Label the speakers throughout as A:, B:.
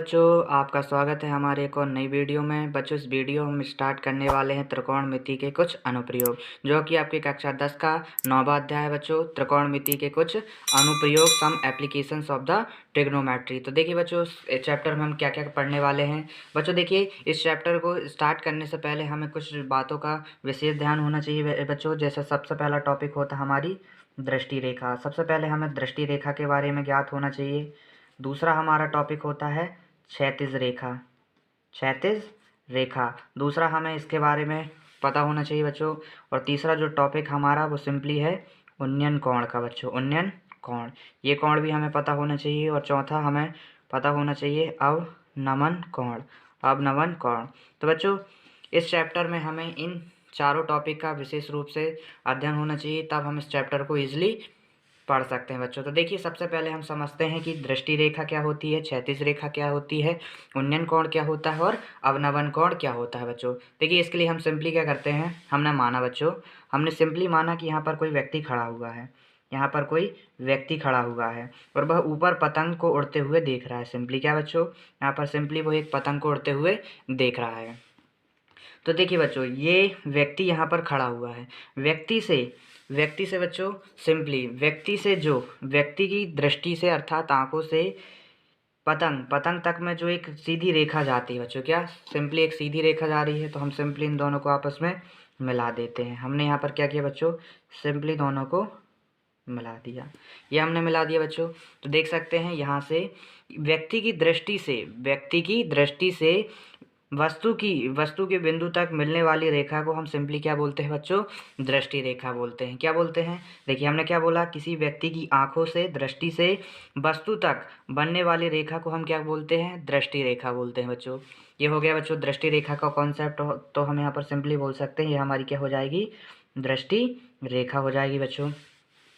A: बच्चों, आपका स्वागत है हमारे एक और नई वीडियो में। बच्चों, इस वीडियो हम स्टार्ट करने वाले हैं त्रिकोणमिति के कुछ अनुप्रयोग, जो कि आपकी कक्षा 10 का 9वां अध्याय है। बच्चों, त्रिकोणमिति के कुछ अनुप्रयोग, some applications of the trigonometry. तो देखिए बच्चों, इस चैप्टर में हम क्या क्या पढ़ने वाले हैं। बच्चों देखिए, इस चैप्टर को स्टार्ट करने से पहले हमें कुछ बातों का विशेष ध्यान होना चाहिए बच्चों। जैसे सबसे पहला टॉपिक होता है हमारी दृष्टि रेखा। सबसे पहले हमें दृष्टि रेखा के बारे में ज्ञात होना चाहिए। दूसरा हमारा टॉपिक होता है क्षैतिज रेखा। क्षैतिज रेखा दूसरा हमें इसके बारे में पता होना चाहिए बच्चों। और तीसरा जो टॉपिक हमारा वो सिंपली है उन्नयन कोण का। बच्चों, उन्नयन कोण, ये कोण भी हमें पता होना चाहिए। और चौथा हमें पता होना चाहिए अवनमन कोण। अवनमन कोण। तो बच्चों, इस चैप्टर में हमें इन चारों टॉपिक का विशेष रूप से अध्ययन होना चाहिए, तब हम इस चैप्टर को ईजिली पढ़ सकते हैं बच्चों। तो देखिए, सबसे पहले हम समझते हैं कि दृष्टि रेखा क्या होती है, क्षैतिज रेखा क्या होती है, उन्नयन कोण क्या होता है और अवनमन कोण क्या होता है। बच्चों देखिए, इसके लिए हम सिंपली क्या करते हैं, हमने सिंपली माना कि यहाँ पर कोई व्यक्ति खड़ा हुआ है। यहाँ पर कोई व्यक्ति खड़ा हुआ है और वह ऊपर पतंग को उड़ते हुए देख रहा है। सिंपली क्या बच्चों, यहाँ पर सिंपली वो एक पतंग को उड़ते हुए देख रहा है। तो देखिए बच्चों, ये व्यक्ति यहाँ पर खड़ा हुआ है। व्यक्ति से बच्चों सिंपली व्यक्ति की दृष्टि से अर्थात आंखों से पतंग तक में जो एक सीधी रेखा जाती है बच्चों, क्या सिंपली एक सीधी रेखा जा रही है। तो हम सिंपली इन दोनों को आपस में मिला देते हैं। हमने यहाँ पर क्या किया बच्चों, सिंपली दोनों को मिला दिया। ये हमने मिला दिया बच्चों। तो देख सकते हैं यहाँ से व्यक्ति की दृष्टि से वस्तु के बिंदु तक मिलने वाली रेखा को हम सिंपली क्या बोलते हैं बच्चों, दृष्टि रेखा बोलते हैं। क्या बोलते हैं, देखिए हमने क्या बोला, किसी व्यक्ति की आंखों से दृष्टि से वस्तु तक बनने वाली रेखा को हम क्या बोलते हैं, दृष्टि रेखा बोलते हैं बच्चों। ये हो गया बच्चों दृष्टि रेखा का कॉन्सेप्ट। तो हम यहाँ पर सिंपली बोल सकते हैं ये हमारी क्या हो जाएगी, दृष्टि रेखा हो जाएगी बच्चों।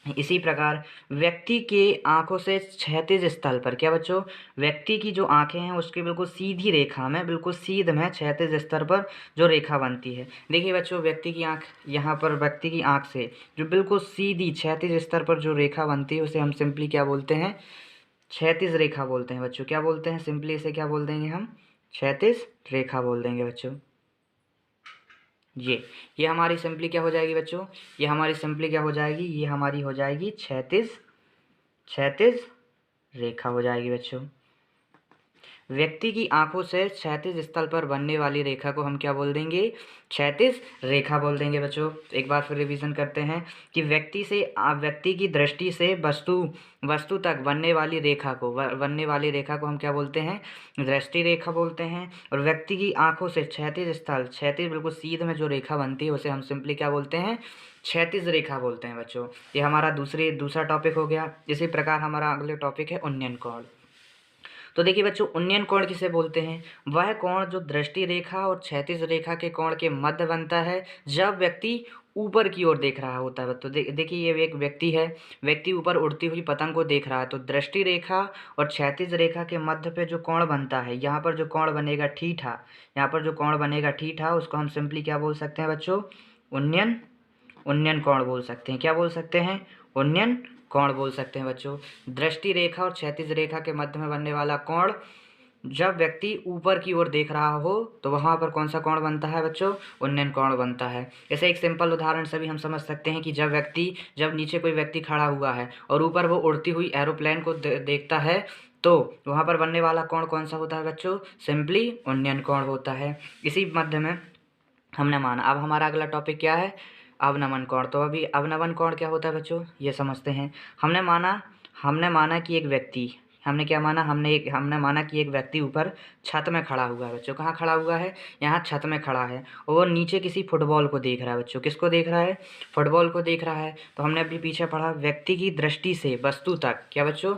A: इसी प्रकार व्यक्ति के आंखों से क्षैतिज स्थल पर, क्या बच्चों, व्यक्ति की जो आंखें हैं उसकी बिल्कुल सीधी रेखा में, बिल्कुल सीध में क्षैतिज स्तर पर जो रेखा बनती है। देखिए बच्चों, व्यक्ति की आंख, यहाँ पर व्यक्ति की आंख से जो बिल्कुल सीधी क्षैतिज स्तर पर जो रेखा बनती है उसे हम सिंपली क्या बोलते हैं, क्षैतिज रेखा बोलते हैं बच्चों। क्या बोलते हैं, सिंपली इसे क्या बोल देंगे हम, क्षैतिज रेखा बोल देंगे बच्चों। ये हमारी सिंपली क्या हो जाएगी बच्चों, ये हमारी सिंपली क्या हो जाएगी, ये हमारी हो जाएगी क्षैतिज रेखा हो जाएगी बच्चों। व्यक्ति की आंखों से क्षैतिज स्थल पर बनने वाली रेखा को हम क्या बोल देंगे, क्षैतिज रेखा बोल देंगे बच्चों। एक बार फिर रिवीजन करते हैं कि व्यक्ति की दृष्टि से वस्तु तक बनने वाली रेखा को हम क्या बोलते हैं, दृष्टि रेखा बोलते हैं। और व्यक्ति की आंखों से क्षैतिज बिल्कुल सीध में जो रेखा बनती है उसे हम सिंपली क्या बोलते हैं, क्षैतिज रेखा बोलते हैं बच्चों। ये हमारा दूसरा टॉपिक हो गया। इसी प्रकार हमारा अगले टॉपिक है उन्नयन कोण। तो देखिए बच्चों, उन्नयन कोण किसे बोलते हैं, वह कोण जो दृष्टि रेखा और क्षैतिज रेखा के कोण के मध्य बनता है जब व्यक्ति ऊपर की ओर देख रहा होता है। तो देखिए, ये एक व्यक्ति है, व्यक्ति ऊपर उड़ती हुई पतंग को देख रहा है। तो दृष्टि रेखा और क्षैतिज रेखा के मध्य पे जो कोण बनता है, यहाँ पर जो कोण बनेगा ठीठा, उसको हम सिंपली क्या बोल सकते हैं बच्चों, उन्नयन कोण बोल सकते हैं। क्या बोल सकते हैं, उन्नयन कोण बोल सकते हैं बच्चों। दृष्टि रेखा और क्षैतिज रेखा के मध्य में बनने वाला कोण जब व्यक्ति ऊपर की ओर देख रहा हो तो वहाँ पर कौन सा कोण बनता है बच्चों, उन्नयन कोण बनता है। जैसे एक सिंपल उदाहरण से भी हम समझ सकते हैं कि जब नीचे कोई व्यक्ति खड़ा हुआ है और ऊपर वो उड़ती हुई एरोप्लेन को देखता है तो वहाँ पर बनने वाला कोण कौन सा होता है बच्चों, सिंपली उन्नयन कोण होता है। इसी मध्य में हमने माना। अब हमारा अगला टॉपिक क्या है, अवनमन कोण। तो अभी अवनमन कोण क्या होता है बच्चों, ये समझते हैं। हमने माना कि एक व्यक्ति, हमने माना कि एक व्यक्ति ऊपर छत में खड़ा हुआ है बच्चों। कहाँ खड़ा हुआ है, यहाँ छत में खड़ा है और वो नीचे किसी फुटबॉल को देख रहा है बच्चों। किसको देख रहा है, फुटबॉल को देख रहा है। तो हमने अभी पीछे पढ़ा, व्यक्ति की दृष्टि से वस्तु तक, क्या बच्चों,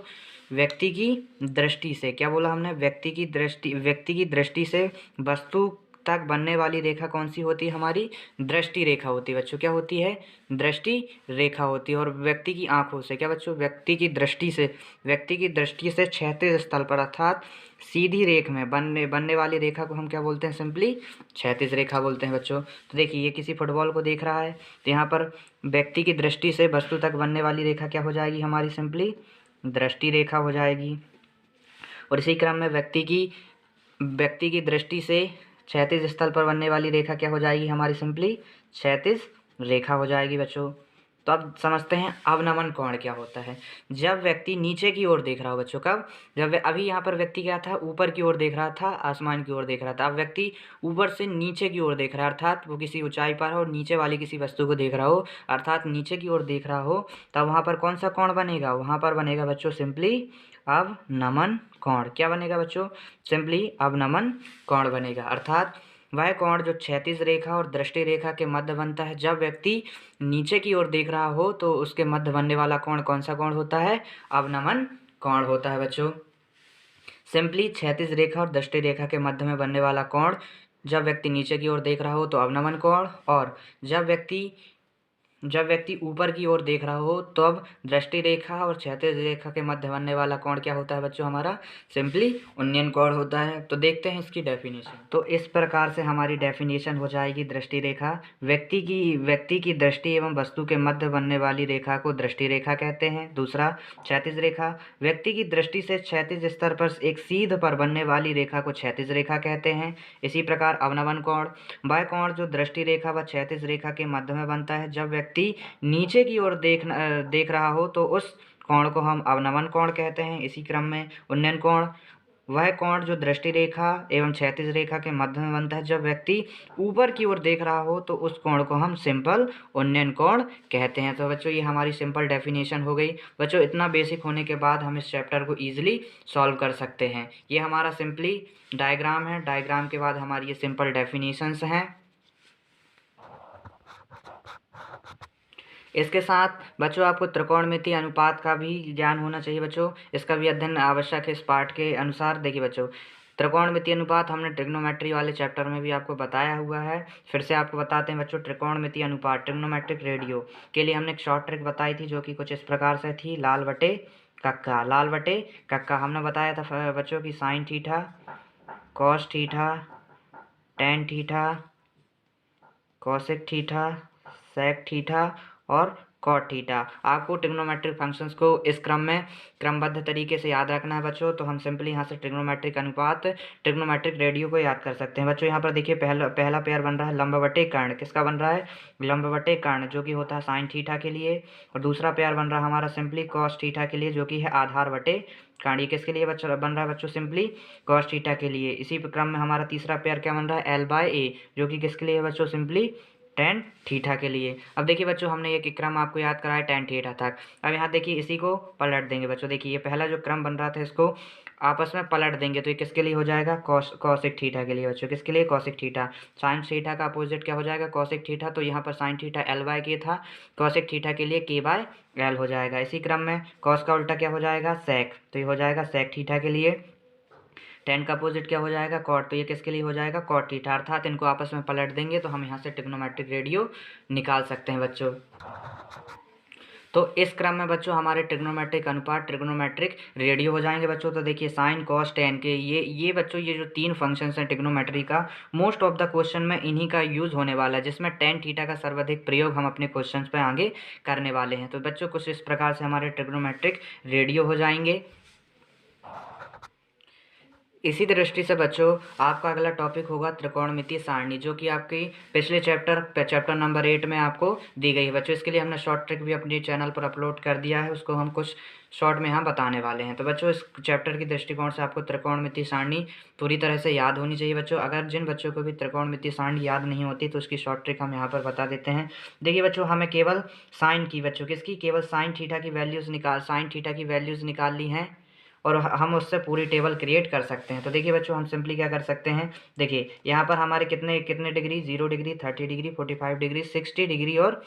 A: व्यक्ति की दृष्टि से, क्या बोला हमने, व्यक्ति की दृष्टि से वस्तु तक बनने वाली रेखा कौन सी होती है, हमारी दृष्टि रेखा होती है बच्चों। क्या होती है, दृष्टि रेखा होती है। और व्यक्ति की आंखों से, क्या बच्चों, व्यक्ति की दृष्टि से क्षैतिज स्थल पर अर्थात सीधी रेख में बनने वाली रेखा को हम क्या बोलते हैं, सिंपली क्षैतिज रेखा बोलते हैं बच्चों। तो देखिए, ये किसी फुटबॉल को देख रहा है तो यहाँ पर व्यक्ति की दृष्टि से वस्तु तक बनने वाली रेखा क्या हो जाएगी, हमारी सिंपली दृष्टि रेखा हो जाएगी। और इसी क्रम में व्यक्ति की दृष्टि से क्षैतिज स्थल पर बनने वाली रेखा क्या हो जाएगी हमारी, सिंपली क्षैतिज रेखा हो जाएगी बच्चों। तो अब समझते हैं अवनमन कोण क्या होता है। जब व्यक्ति नीचे की ओर देख रहा हो बच्चों, कब, जब अभी यहाँ पर व्यक्ति क्या था, ऊपर की ओर देख रहा था, आसमान की ओर देख रहा था। अब व्यक्ति ऊपर से नीचे की ओर देख रहा है, अर्थात वो किसी ऊंचाई पर हो और नीचे वाली किसी वस्तु को देख रहा हो, अर्थात नीचे की ओर देख रहा हो, तब वहाँ पर कौन सा कोण बनेगा, वहाँ पर बनेगा बच्चों सिंपली अवनमन कोण। क्या बनेगा बच्चों, सिंपली अवनमन कोण बनेगा। अर्थात वह कोण जो क्षैतिज रेखा और दृष्टि रेखा के मध्य बनता है। जब व्यक्ति नीचे की ओर देख रहा हो तो उसके मध्य बनने वाला कोण कौन सा कोण होता है, अवनमन कोण होता है बच्चों। सिंपली क्षैतिज रेखा और दृष्टि रेखा के मध्य में बनने वाला कोण जब व्यक्ति नीचे की ओर देख रहा हो तो अवनमन कोण, और जब व्यक्ति ऊपर की ओर देख रहा हो तो अब दृष्टि रेखा और क्षैतिज रेखा के मध्य बनने वाला कोण क्या होता है बच्चों, हमारा सिंपली उन्नयन कोण होता है। तो देखते हैं इसकी डेफिनेशन। तो इस प्रकार से हमारी डेफिनेशन हो जाएगी, दृष्टि रेखा व्यक्ति की दृष्टि एवं वस्तु के मध्य बनने वाली रेखा को दृष्टि रेखा कहते हैं। दूसरा, क्षैतिज रेखा व्यक्ति की दृष्टि से क्षैतिज स्तर पर एक सीध पर बनने वाली रेखा को क्षैतिज रेखा कहते हैं। इसी प्रकार अवनमन कोण वह कोण जो दृष्टि रेखा व क्षैतिज रेखा के मध्य में बनता है। जब व्यक्ति नीचे की ओर देख रहा हो तो उस कोण को हम अवनमन कोण कहते हैं। इसी क्रम में उन्नयन कोण वह कोण जो दृष्टि रेखा एवं क्षैतिज रेखा के मध्य में बनता है। जब व्यक्ति ऊपर की ओर देख रहा हो तो उस कोण को हम सिंपल उन्नयन कोण कहते हैं। तो बच्चों ये हमारी सिंपल डेफिनेशन हो गई। बच्चों इतना बेसिक होने के बाद हम इस चैप्टर को ईजिली सॉल्व कर सकते हैं। ये हमारा सिंपली डायग्राम है, डायग्राम के बाद हमारी ये सिंपल डेफिनेशंस हैं। इसके साथ बच्चों आपको त्रिकोणमितीय अनुपात का भी ज्ञान होना चाहिए बच्चों, इसका भी अध्ययन आवश्यक है इस पाठ के अनुसार। देखिए बच्चों, त्रिकोणमितीय अनुपात हमने ट्रिग्नोमेट्री वाले चैप्टर में भी आपको बताया हुआ है। फिर से आपको बताते हैं बच्चों, त्रिकोणमितीय अनुपात ट्रिग्नोमेट्रिक रेडियो के लिए हमने एक शॉर्ट ट्रिक बताई थी जो कि कुछ इस प्रकार से थी, लाल बटे कक्का। हमने बताया था बच्चों की sine theta, cos theta, tan theta, cosec theta, sec theta और कॉट थीटा। आपको ट्रिग्नोमेट्रिक फंक्शंस को इस क्रम में क्रमबद्ध तरीके से याद रखना है बच्चों। तो हम सिंपली यहाँ से ट्रिग्नोमेट्रिक अनुपात, ट्रिग्नोमेट्रिक रेडियो को याद कर सकते हैं बच्चों। यहाँ पर देखिए पहला पेयर बन रहा है लंब बटे कर्ण। किसका बन रहा है, लंब बटे कर्ण, जो कि होता है साइन थीटा के लिए। और दूसरा पेयर बन रहा है हमारा सिंपली कॉस थीटा के लिए, जो कि है आधार बटे कर्ण। ये किसके लिए बच्चों बन रहा है बच्चों, सिंपली कॉस थीटा के लिए। इसी क्रम में हमारा तीसरा पेयर क्या बन रहा है, एल बाय ए, जो कि किसके लिए बच्चों, सिंपली टेन थीटा के लिए। अब देखिए बच्चों, हमने ये क्रम आपको याद कराया टेन थीटा तक। अब यहाँ देखिए इसी को पलट देंगे बच्चों। देखिए ये पहला जो क्रम बन रहा था इसको आपस में पलट देंगे तो ये किसके लिए हो जाएगा, कॉसिक थीटा के लिए बच्चों। किसके लिए, कॉसिक थीटा। साइन थीटा का अपोजिट क्या हो जाएगा, कॉसिक थीटा। तो यहाँ पर साइन थीटा एल बाय के था, कॉसिक थीटा के लिए के बाय एल हो जाएगा। इसी क्रम में कॉस का उल्टा क्या हो जाएगा, सेक, तो ये हो जाएगा सेक थीटा के लिए। टेन का अपोजिट क्या हो जाएगा, कॉट, तो ये किसके लिए हो जाएगा, कॉट थीटा। अर्थात इनको आपस में पलट देंगे तो हम यहाँ से ट्रिग्नोमेट्रिक रेडियो निकाल सकते हैं बच्चों। तो इस क्रम में बच्चों हमारे ट्रिग्नोमेट्रिक अनुपात ट्रिग्नोमेट्रिक रेडियो हो जाएंगे बच्चों। तो देखिए साइन कॉस टेन के ये बच्चों ये जो तीन फंक्शंस हैं ट्रिग्नोमेट्री का, मोस्ट ऑफ द क्वेश्चन में इन्हीं का यूज़ होने वाला है, जिसमें टेन थीटा का सर्वाधिक प्रयोग हम अपने क्वेश्चंस पे आगे करने वाले हैं। तो बच्चों कुछ इस प्रकार से हमारे ट्रिग्नोमेट्रिक रेडियो हो जाएंगे। इसी दृष्टि से बच्चों आपका अगला टॉपिक होगा त्रिकोणमितीय सारणी, जो कि आपकी पिछले चैप्टर नंबर 8 में आपको दी गई है बच्चों। इसके लिए हमने शॉर्ट ट्रिक भी अपने चैनल पर अपलोड कर दिया है, उसको हम कुछ शॉर्ट में यहाँ बताने वाले हैं। तो बच्चों इस चैप्टर की दृष्टिकोण से आपको त्रिकोणमितीय सारणी पूरी तरह से याद होनी चाहिए बच्चों। अगर जिन बच्चों को भी त्रिकोणमितीय सारणी याद नहीं होती तो उसकी शॉर्ट ट्रिक हम यहाँ पर बता देते हैं। देखिए बच्चों, हमें केवल साइन की बच्चों किसकी, केवल साइन थीटा की वैल्यूज़ निकाल ली हैं और हम उससे पूरी टेबल क्रिएट कर सकते हैं। तो देखिए बच्चों, हम सिंपली क्या कर सकते हैं, देखिए यहाँ पर हमारे कितने degree, 0 degree, 30 degree, 45 degree, 60 degree और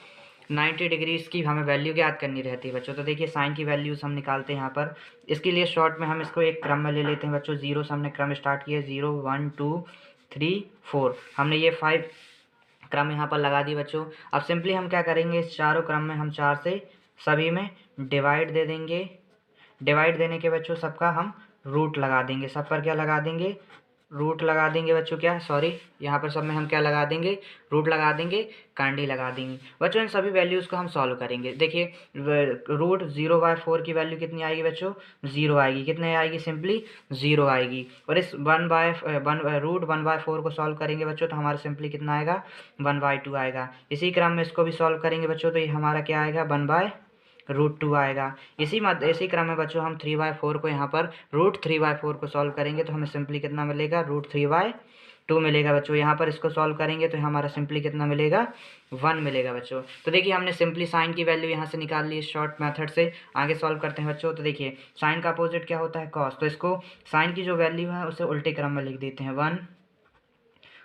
A: 90 डिग्री इसकी हमें वैल्यू याद करनी रहती है बच्चों। तो देखिए साइन की वैल्यूज़ हम निकालते हैं यहाँ पर। इसके लिए शॉर्ट में हम इसको एक क्रम में ले लेते हैं बच्चों। 0 से हमने क्रम स्टार्ट किया, 0 1 2 3 4, हमने ये 5 क्रम यहाँ पर लगा दी बच्चों। अब सिंपली हम क्या करेंगे, इस चारों क्रम में हम 4 से सभी में डिवाइड दे देंगे। डिवाइड देने के बच्चों सबका हम रूट लगा देंगे, सब पर क्या लगा देंगे, रूट लगा देंगे बच्चों, क्या सॉरी यहाँ पर सब में हम क्या लगा देंगे, रूट लगा देंगे, कांडी लगा देंगे बच्चों। इन सभी वैल्यूज़ को हम सॉल्व करेंगे। देखिए रूट 0/4 की वैल्यू कितनी आएगी बच्चों, 0 आएगी। कितने आएगी, सिंपली 0 आएगी। और इस रूट 1/4 को सॉल्व करेंगे बच्चों तो हमारा सिंपली कितना आएगा, 1/2 आएगा। इसी क्रम में इसको भी सॉल्व करेंगे बच्चों तो ये हमारा क्या आएगा, 1/√2 आएगा। इसी क्रम में बच्चों हम 3/4 को यहाँ पर रूट 3/4 को सॉल्व करेंगे तो हमें सिंपली कितना मिलेगा, √3/2 मिलेगा बच्चों। यहाँ पर इसको सॉल्व करेंगे तो हमारा सिंपली कितना मिलेगा, 1 मिलेगा बच्चों। तो देखिए हमने सिंपली साइन की वैल्यू यहाँ से निकाल ली शॉर्ट मेथड से। आगे सॉल्व करते हैं बच्चों। तो देखिए साइन का अपोजिट क्या होता है, कॉस। तो इसको साइन की जो वैल्यू है उसे उल्टे क्रम में लिख देते हैं।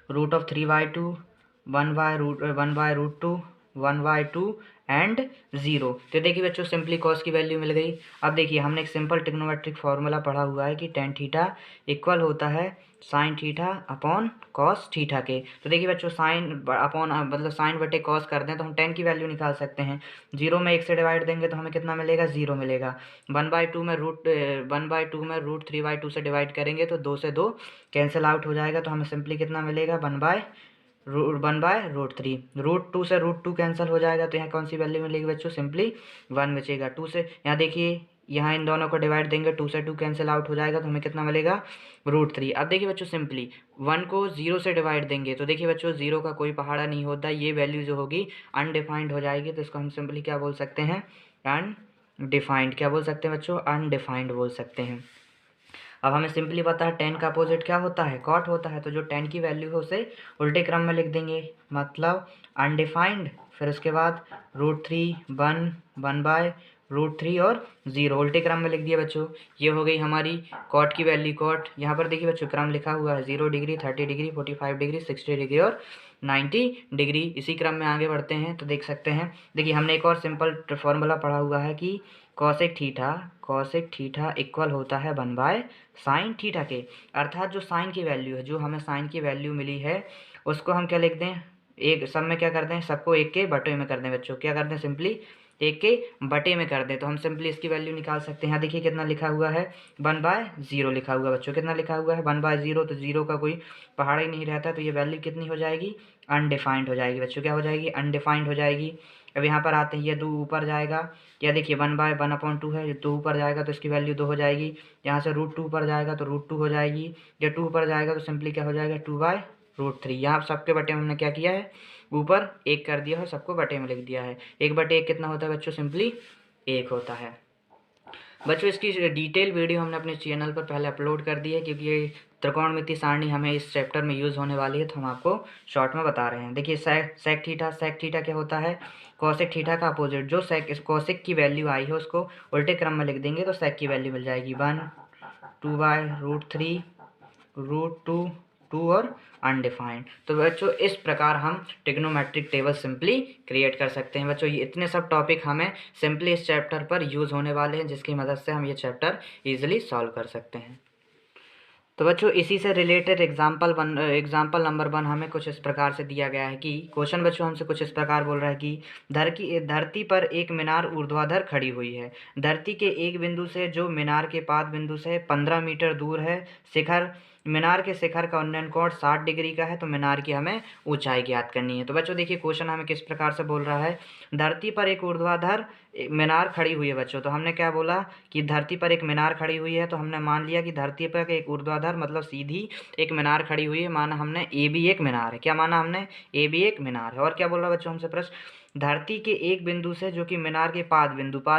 A: 1√3/2, 1/√2, 1/2 एंड 0। तो देखिए बच्चों सिंपली कॉस की वैल्यू मिल गई। अब देखिए हमने एक सिंपल ट्रिग्नोमेट्रिक फार्मूला पढ़ा हुआ है कि टेन थीटा इक्वल होता है sine theta upon cos theta के। तो देखिए बच्चों साइन अपॉन मतलब साइन बटे कॉस कर दें तो हम टेन की वैल्यू निकाल सकते हैं। 0 में 1 से डिवाइड देंगे तो हमें कितना मिलेगा, 0 मिलेगा। 1/2 में √3/2 से डिवाइड करेंगे तो 2 से 2 कैंसिल आउट हो जाएगा तो हमें सिंपली कितना मिलेगा, 1/√3। √2 से √2 कैंसिल हो जाएगा तो यहाँ कौन सी वैल्यू मिलेगी बच्चों, सिंपली 1 बचेगा। 2 से यहाँ देखिए यहाँ इन दोनों को डिवाइड देंगे, 2 से 2 कैंसिल आउट हो जाएगा तो हमें कितना मिलेगा, √3। अब देखिए बच्चों सिंपली 1 को 0 से डिवाइड देंगे तो देखिए बच्चों 0 का कोई पहाड़ा नहीं होता, ये वैल्यू जो होगी अनडिफाइंड हो जाएगी। तो इसको हम सिंपली क्या बोल सकते हैं, अनडिफाइंड। क्या बोल सकते हैं बच्चों, अनडिफाइंड बोल सकते हैं। अब हमें सिंपली पता है टेन का अपोजिट क्या होता है, कॉट होता है। तो जो टेन की वैल्यू है उसे उल्टे क्रम में लिख देंगे, मतलब अनडिफाइंड, फिर उसके बाद √3, 1, 1/√3 और 0 उल्टे क्रम में लिख दिया बच्चों। ये हो गई हमारी कॉट की वैल्यू। कॉट यहाँ पर देखिए बच्चों क्रम लिखा हुआ है 0 डिग्री, 30 डिग्री, 45 डिग्री, 60 डिग्री और 90 डिग्री। इसी क्रम में आगे बढ़ते हैं तो देख सकते हैं। देखिए हमने एक और सिंपल फॉर्मूला पढ़ा हुआ है कि कॉसेक थीटा इक्वल होता है 1/sin थीटा के। अर्थात जो साइन की वैल्यू है, जो हमें साइन की वैल्यू मिली है उसको हम क्या लिख दें, एक सब में क्या कर दें, सबको 1 के बटे में कर दें बच्चों। क्या कर दें, सिंपली 1 के बटे में कर दें तो हम सिंपली इसकी वैल्यू निकाल सकते हैं। यहाँ देखिए कितना लिखा हुआ है, 1/0 लिखा हुआ है बच्चों। कितना लिखा हुआ है, 1/0। तो 0 का कोई पहाड़ ही नहीं रहता तो ये वैल्यू कितनी हो जाएगी, अनडिफाइंड हो जाएगी बच्चों। क्या हो जाएगी, अनडिफाइंड हो जाएगी। अब यहाँ पर आते हैं, ये 2 ऊपर जाएगा, या देखिए 1/1/2 है, 2 ऊपर जाएगा तो इसकी वैल्यू 2 हो जाएगी। यहाँ से √2 ऊपर जाएगा तो √2 हो जाएगी। या 2 ऊपर जाएगा तो सिंपली क्या हो जाएगा, 2/√3। यहाँ सबके बटे में हमने क्या किया है, ऊपर 1 कर दिया है, सबको बटे में लिख दिया है। 1/1 कितना होता है बच्चों, सिंपली 1 होता है। बच्चों इसकी डिटेल वीडियो हमने अपने चैनल पर पहले अपलोड कर दी है, क्योंकि ये त्रिकोणमिति सारणी हमें इस चैप्टर में यूज़ होने वाली है तो हम आपको शॉर्ट में बता रहे हैं। देखिए सेक थीटा क्या होता है, कॉसेक थीटा का अपोजिट। जो कॉसेक की वैल्यू आई है उसको उल्टे क्रम में लिख देंगे तो सेक की वैल्यू मिल जाएगी 1, 2/√3, √2, 2 और अनडिफाइंड। तो बच्चों इस प्रकार हम ट्रिग्नोमेट्रिक टेबल सिंपली क्रिएट कर सकते हैं। बच्चों ये इतने सब टॉपिक हमें सिंपली इस चैप्टर पर यूज़ होने वाले हैं, जिसकी मदद से हम ये चैप्टर इजीली सॉल्व कर सकते हैं। तो बच्चों इसी से रिलेटेड एग्जाम्पल नंबर 1 हमें कुछ इस प्रकार से दिया गया है कि क्वेश्चन बच्चों हमसे कुछ इस प्रकार बोल रहा है कि धरती पर एक मीनार ऊर्ध्वाधर खड़ी हुई है। धरती के एक बिंदु से जो मीनार के पाद बिंदु से 15 मीटर दूर है, मीनार के शिखर का उन्नयन कोण 60 डिग्री का है। तो मीनार की हमें ऊंचाई ज्ञात करनी है। तो बच्चों देखिए क्वेश्चन हमें किस प्रकार से बोल रहा है, धरती पर एक ऊर्ध्वाधर मीनार खड़ी हुई है बच्चों। तो हमने क्या बोला कि धरती पर एक मीनार खड़ी हुई है, तो हमने मान लिया कि धरती पर एक ऊर्ध्वाधर मतलब सीधी एक मीनार खड़ी हुई है। माना हमने ए भी एक मीनार है। क्या माना हमने, ए भी एक मीनार है। और क्या बोल रहा बच्चों हमसे प्रश्न, धरती के एक बिंदु से जो कि मीनार के पाद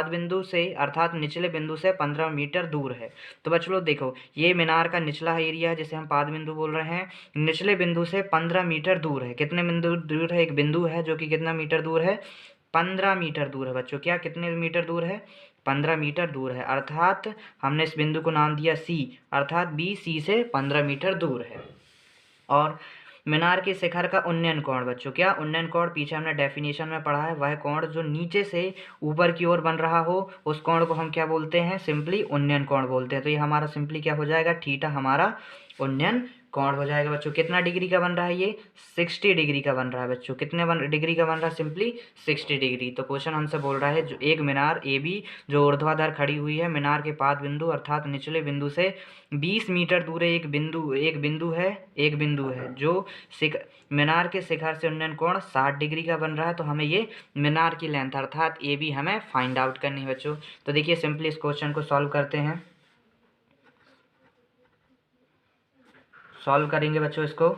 A: बिंदु से अर्थात निचले बिंदु से 15 मीटर दूर है। तो बच्चों देखो ये मीनार का निचला एरिया है जिसे हम पाद बिंदु बोल रहे हैं। निचले बिंदु से 15 मीटर दूर है। कितने बिंदु दूर है, एक बिंदु है जो कि कितना मीटर दूर है, 15 मीटर दूर है बच्चों। क्या कितने मीटर दूर है, 15 मीटर दूर है। अर्थात हमने इस बिंदु को नाम दिया सी, अर्थात बी सी से 15 मीटर दूर है। और मीनार के शिखर का उन्नयन कोण बच्चों, क्या उन्नयन कोण पीछे हमने डेफिनेशन में पढ़ा है, वह कोण जो नीचे से ऊपर की ओर बन रहा हो उस कोण को हम क्या बोलते हैं, सिंपली उन्नयन कोण बोलते हैं। तो ये हमारा सिंपली क्या हो जाएगा, थीटा हमारा उन्नयन कोण हो जाएगा बच्चों। कितना डिग्री का बन रहा है ये? 60 डिग्री का बन रहा है बच्चों। कितने डिग्री का बन रहा है? Simply 60 degree. तो क्वेश्चन हमसे बोल रहा है जो एक मीनार ए बी जो ऊर्ध्वाधर खड़ी हुई है मीनार के पाद बिंदु अर्थात निचले बिंदु से 20 मीटर दूर एक बिंदु है जो मीनार के शिखर से उन्नयन कोण 60 डिग्री का बन रहा है। तो हमें ये मीनार की लेंथ अर्थात ए बी हमें फाइंड आउट करनी है बच्चों। तो देखिए सिंपली इस क्वेश्चन को सॉल्व करते हैं। सॉल्व करेंगे बच्चों इसको।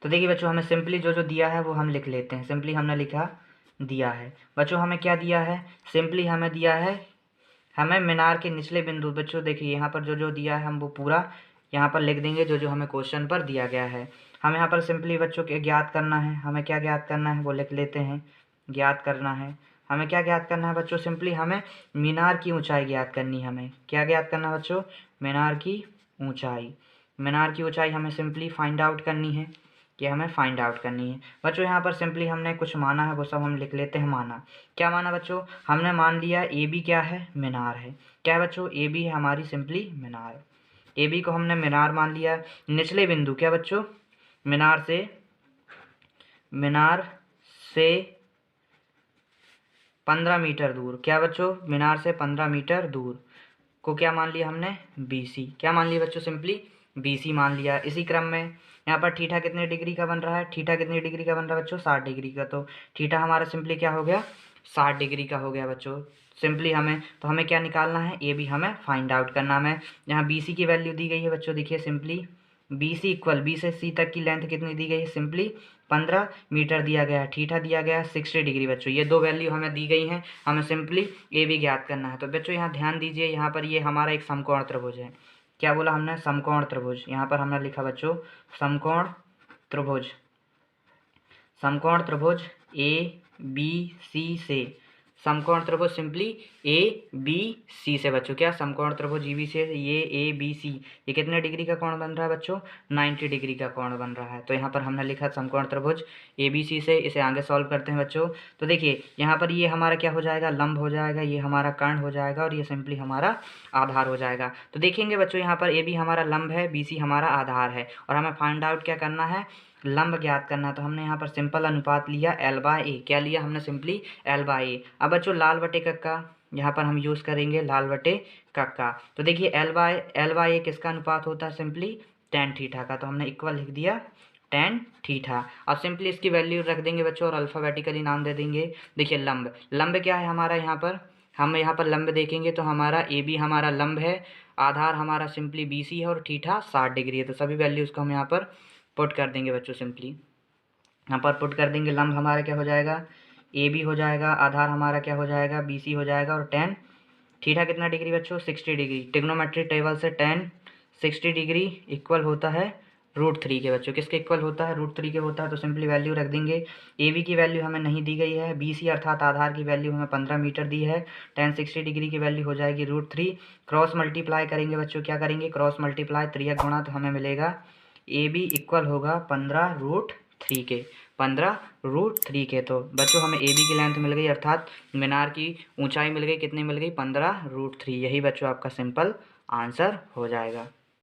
A: तो देखिए बच्चों हमें सिंपली जो जो दिया है वो हम लिख लेते हैं। सिंपली हमने लिखा दिया है बच्चों, हमें क्या दिया है? सिंपली हमें दिया है हमें मीनार के निचले बिंदु। बच्चों देखिए यहाँ पर जो जो दिया है हम वो पूरा यहाँ पर लिख देंगे जो जो हमें क्वेश्चन पर दिया गया है। हमें यहाँ पर सिंपली बच्चों के ज्ञात करना है। हमें क्या ज्ञात करना है वो लिख लेते हैं। ज्ञात करना है हमें क्या ज्ञात करना है बच्चों? सिंपली हमें मीनार की ऊंचाई ज्ञात करनी है। हमें क्या ज्ञात करना है बच्चों? मीनार की ऊंचाई। मीनार की ऊंचाई हमें सिंपली फाइंड आउट करनी है। कि हमें फाइंड आउट करनी है बच्चों। यहाँ पर सिंपली हमने कुछ माना है वो सब हम लिख लेते हैं। माना क्या? माना बच्चों हमने मान लिया ए बी क्या है? मीनार है। क्या है बच्चों? ए बी है हमारी सिंपली मीनार। ए बी को हमने मीनार मान लिया। निचले बिंदु क्या बच्चों? मीनार से 15 मीटर दूर। क्या बच्चों? मीनार से 15 मीटर दूर को क्या मान लिया हमने? BC। क्या मान लिया बच्चों? सिंपली BC मान लिया। इसी क्रम में यहाँ पर थीटा कितने डिग्री का बन रहा है? थीटा कितने डिग्री का बन रहा है बच्चों? 60 डिग्री का। तो थीटा हमारा सिंपली क्या हो गया? 60 डिग्री का हो गया बच्चों। सिंपली हमें क्या निकालना है? ए बी हमें फाइंड आउट करना है। यहाँ BC की वैल्यू दी गई है बच्चों। देखिए सिंपली BC इक्वल B से C तक की लेंथ कितनी दी गई है? सिंपली 15 मीटर दिया गया है। थीटा दिया गया है 60 डिग्री बच्चों। ये दो वैल्यू हमें दी गई हैं। हमें सिंपली ए बी ज्ञात करना है। तो बच्चों यहाँ ध्यान दीजिए, यहाँ पर ये हमारा एक समकोण त्रिभुज है। क्या बोला हमने? समकोण त्रिभुज। यहाँ पर हमने लिखा बच्चों समकोण त्रिभुज। समकोण त्रिभुज ABC से समकोण त्रिभुज सिंपली ABC से बच्चों। क्या? समकोण त्रिभुज ABC से ये ABC ये कितने डिग्री का कोण बन रहा है बच्चों? 90 डिग्री का कोण बन रहा है। तो यहाँ पर हमने लिखा समकोण त्रिभुज ABC से। इसे आगे सॉल्व करते हैं बच्चों। तो देखिए यहाँ पर ये हमारा क्या हो जाएगा? लंब हो जाएगा। ये हमारा कर्ण हो जाएगा और ये सिंपली हमारा आधार हो जाएगा। तो देखेंगे बच्चों यहाँ पर AB हमारा लंब है, BC हमारा आधार है और हमें फाइंड आउट क्या करना है? लंब ज्ञात करना। तो हमने यहाँ पर सिंपल अनुपात लिया L/A। क्या लिया हमने? Simply L/A। अब बच्चों लाल बटे कक्का यहाँ पर हम यूज़ करेंगे लाल बटे कक्का। तो देखिए L/A किसका अनुपात होता है? सिंपली tan थीटा का। तो हमने इक्वल लिख दिया tan थीटा। अब सिंपली इसकी वैल्यू रख देंगे बच्चों और अल्फ़ाबेटिकली नाम दे देंगे। देखिए लंब क्या है हमारा? यहाँ पर हम यहाँ पर लंब देखेंगे तो हमारा AB हमारा लंब है, आधार हमारा सिंपली BC है और थीटा 60 डिग्री है। तो सभी वैल्यूज़ को हम यहाँ पर पुट कर देंगे बच्चों। सिंपली यहाँ पर पुट कर देंगे। लंब हमारा क्या हो जाएगा? AB हो जाएगा, आधार हमारा क्या हो जाएगा? BC हो जाएगा और tan थीटा कितना डिग्री बच्चों? 60 डिग्री। ट्रिग्नोमेट्रिक टेबल से tan 60 डिग्री इक्वल होता है √3 के बच्चों। किसके इक्वल होता है? √3 के होता है। तो सिंपली वैल्यू रख देंगे। AB की वैल्यू हमें नहीं दी गई है। BC अर्थात आधार की वैल्यू हमें 15 मीटर दी है। tan 60 डिग्री की वैल्यू हो जाएगी √3। क्रॉस मल्टीप्लाई करेंगे बच्चों। क्या करेंगे? क्रॉस मल्टीप्लाई, त्रियक गुणा। तो हमें मिलेगा AB इक्वल होगा 15√3 के। 15√3 के। तो बच्चों हमें AB की लेंथ मिल गई अर्थात मीनार की ऊंचाई मिल गई। कितनी मिल गई? 15√3। यही बच्चों आपका सिंपल आंसर हो जाएगा।